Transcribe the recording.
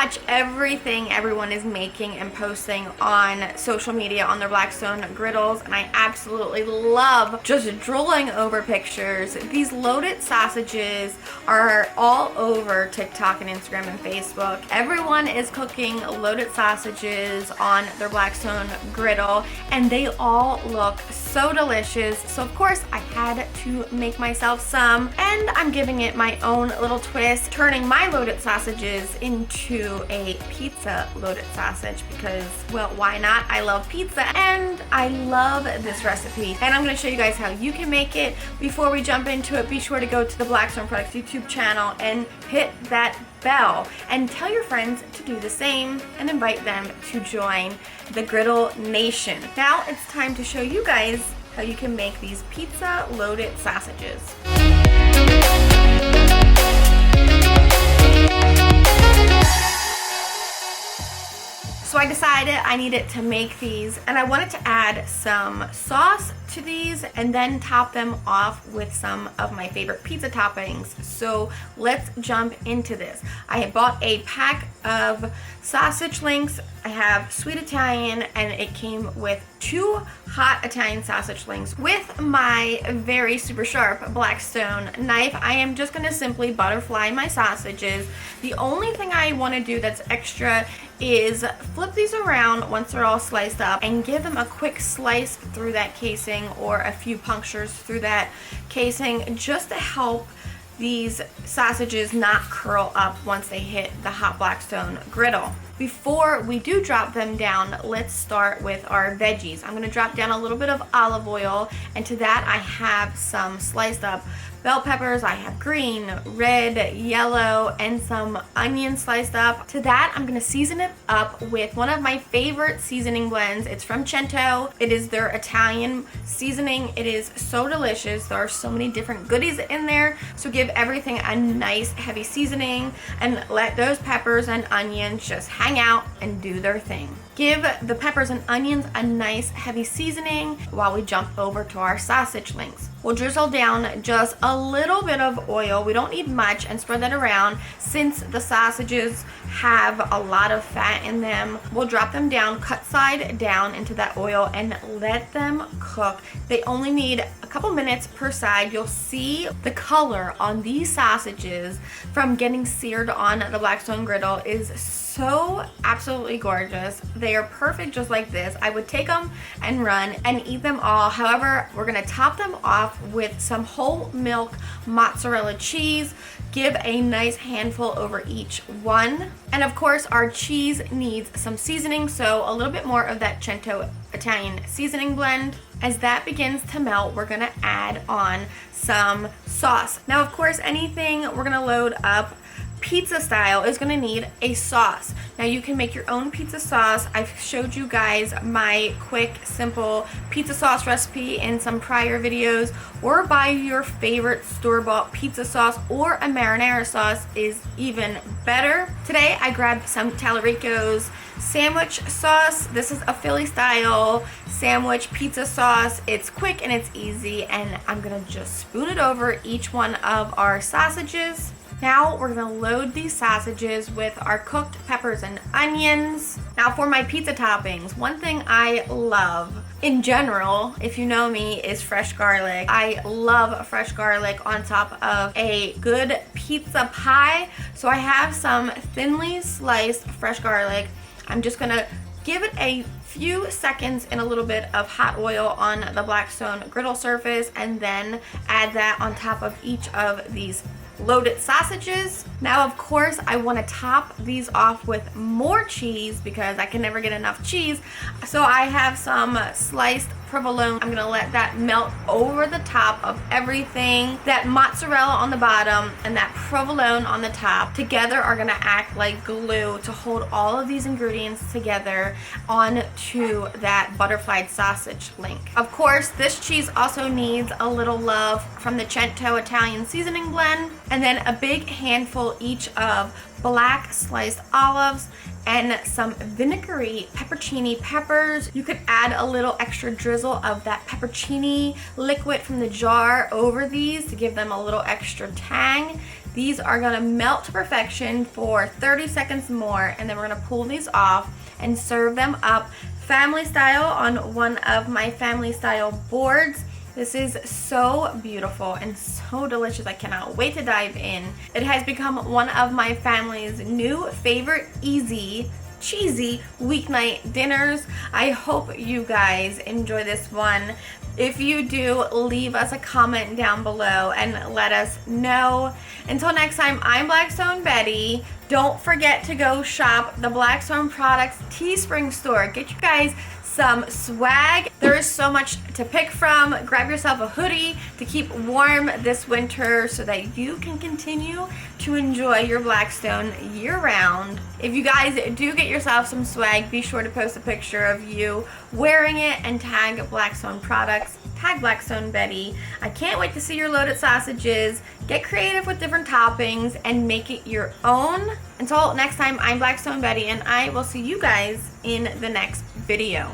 watch everything everyone is making and posting on social media on their Blackstone Griddles, and I absolutely love just drooling over pictures. These loaded sausages are all over TikTok and Instagram and Facebook. Everyone is cooking loaded sausages on their Blackstone Griddle, and they all look so delicious. So of course I had to make myself some, and I'm giving it my own little twist, turning my loaded sausages into a pizza loaded sausage because, well, why not? I love pizza and I love this recipe, and I'm going to show you guys how you can make it. Before we jump into it, be sure to go to the Blackstone Products YouTube channel and hit that bell and tell your friends to do the same and invite them to join the Griddle Nation. Now it's time to show you guys how you can make these pizza loaded sausages. So I decided I needed to make these, and I wanted to add some sauce to these and then top them off with some of my favorite pizza toppings. So let's jump into this. I had bought a pack of sausage links. I have sweet Italian, and it came with 2 hot Italian sausage links. With my very super sharp Blackstone knife, I am just going to simply butterfly my sausages. The only thing I want to do that's extra is flip these around once they're all sliced up and give them a quick slice through that casing or a few punctures through that casing, just to help these sausages not curl up once they hit the hot Blackstone griddle. Before we do drop them down, let's start with our veggies. I'm going to drop down a little bit of olive oil, and to that I have some sliced up bell peppers. I have green, red, yellow, and some onions sliced up. To that, I'm going to season it up with one of my favorite seasoning blends. It's from Cento. It is their Italian seasoning. It is so delicious. There are so many different goodies in there. So give everything a nice heavy seasoning and let those peppers and onions just hang out and do their thing. Give the peppers and onions a nice heavy seasoning while we jump over to our sausage links. We'll drizzle down just a little bit of oil. We don't need much, and spread that around. Since the sausages have a lot of fat in them, we'll drop them down, cut side down into that oil, and let them cook. They only need a couple minutes per side. You'll see the color on these sausages from getting seared on the Blackstone Griddle is so absolutely gorgeous. They are perfect just like this. I would take them and run and eat them all. However, we're gonna top them off with some whole milk mozzarella cheese. Give a nice handful over each one. And of course, our cheese needs some seasoning, so a little bit more of that Cento Italian seasoning blend. As that begins to melt, we're gonna add on some sauce. Now, of course, anything we're gonna load up pizza style is going to need a sauce. Now you can make your own pizza sauce. I've showed you guys my quick, simple pizza sauce recipe in some prior videos, or buy your favorite store-bought pizza sauce, or a marinara sauce is even better. Today I grabbed some Tallarico's sandwich sauce. This is a Philly style sandwich pizza sauce. It's quick and it's easy, and I'm gonna just spoon it over each one of our sausages. Now we're gonna load these sausages with our cooked peppers and onions. Now for my pizza toppings, one thing I love in general, if you know me, is fresh garlic. I love fresh garlic on top of a good pizza pie. So I have some thinly sliced fresh garlic. I'm just gonna give it a few seconds in a little bit of hot oil on the Blackstone griddle surface, and then add that on top of each of these loaded sausages. Now, of course, I want to top these off with more cheese because I can never get enough cheese. So I have some sliced provolone. I'm gonna let that melt over the top of everything. That mozzarella on the bottom and that provolone on the top together are gonna act like glue to hold all of these ingredients together onto that butterflied sausage link. Of course, this cheese also needs a little love from the Cento Italian seasoning blend, and then a big handful each of black sliced olives and some vinegary peppercini peppers. You could add a little extra drizzle of that peppercini liquid from the jar over these to give them a little extra tang. These are gonna melt to perfection for 30 seconds more, and then we're gonna pull these off and serve them up family style on one of my family style boards. This is so beautiful and so delicious. I cannot wait to dive in. It has become one of my family's new favorite easy, cheesy weeknight dinners. I hope you guys enjoy this one. If you do, leave us a comment down below and let us know. Until next time, I'm Blackstone Betty. Don't forget to go shop the Blackstone Products Teespring store. Get you guys some swag. There is so much to pick from. Grab yourself a hoodie to keep warm this winter so that you can continue to enjoy your Blackstone year-round. If you guys do get yourself some swag, be sure to post a picture of you wearing it and tag Blackstone Products, tag Blackstone Betty. I can't wait to see your loaded sausages. Get creative with different toppings and make it your own. Until next time, I'm Blackstone Betty, and I will see you guys in the next video.